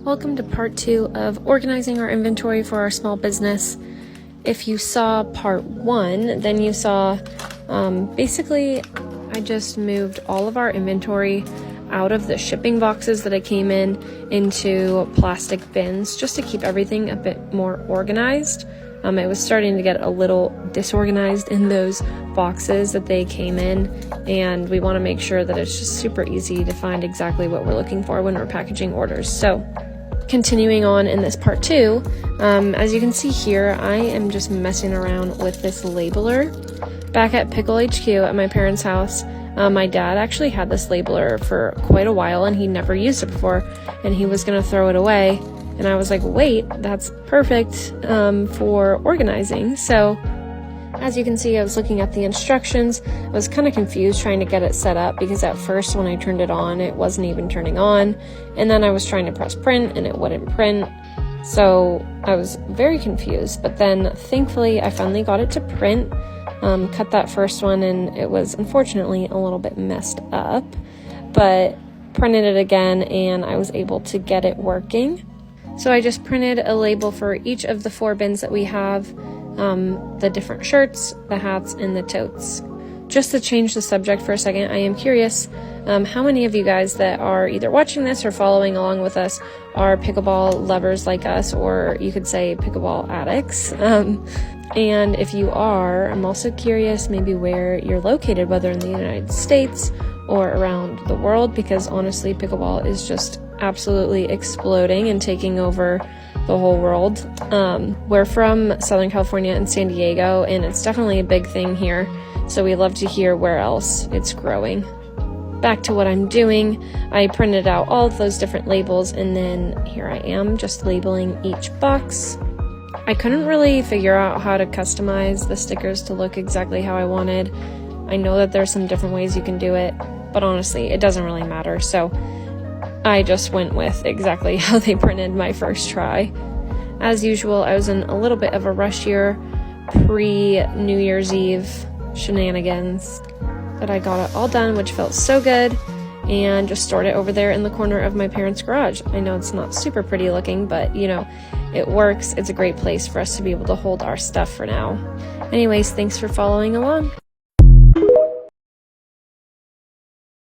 Welcome to part 2 of organizing our inventory for our small business. If you saw part 1, then you saw basically I just moved all of our inventory out of the shipping boxes that it came in into plastic bins just to keep everything a bit more organized. It was starting to get a little disorganized in those boxes that they came in, and we want to make sure that it's just super easy to find exactly what we're looking for when we're packaging orders. So continuing on in this part 2, as you can see here, I am just messing around with this labeler. Back at Pickle HQ at my parents' house, my dad actually had this labeler for quite a while and he never used it before, and he was going to throw it away. And I was like, wait, that's perfect for organizing. So as you can see, I was looking at the instructions. I was kind of confused trying to get it set up because at first when I turned it on, it wasn't even turning on. And then I was trying to press print and it wouldn't print. So I was very confused. But then thankfully, I finally got it to print. Cut that first one and it was unfortunately a little bit messed up. But printed it again and I was able to get it working. So I just printed a label for each of the 4 bins that we have, the different shirts, the hats, and the totes. Just to change the subject for a second, I am curious how many of you guys that are either watching this or following along with us are pickleball lovers like us, or you could say pickleball addicts. And if you are, I'm also curious maybe where you're located, whether in the United States or around the world, because honestly, pickleball is just absolutely exploding and taking over the whole world. We're from Southern California and San Diego, and it's definitely a big thing here, so we love to hear where else it's growing. Back to what I'm doing, I printed out all of those different labels, and then here I am just labeling each box. I couldn't really figure out how to customize the stickers to look exactly how I wanted. I know that there's some different ways you can do it, but honestly, it doesn't really matter, so I just went with exactly how they printed my first try. As usual, I was in a little bit of a rush here, pre-New Year's Eve shenanigans, but I got it all done, which felt so good, and just stored it over there in the corner of my parents' garage. I know it's not super pretty looking, but you know, it works. It's a great place for us to be able to hold our stuff for now. Anyways, thanks for following along.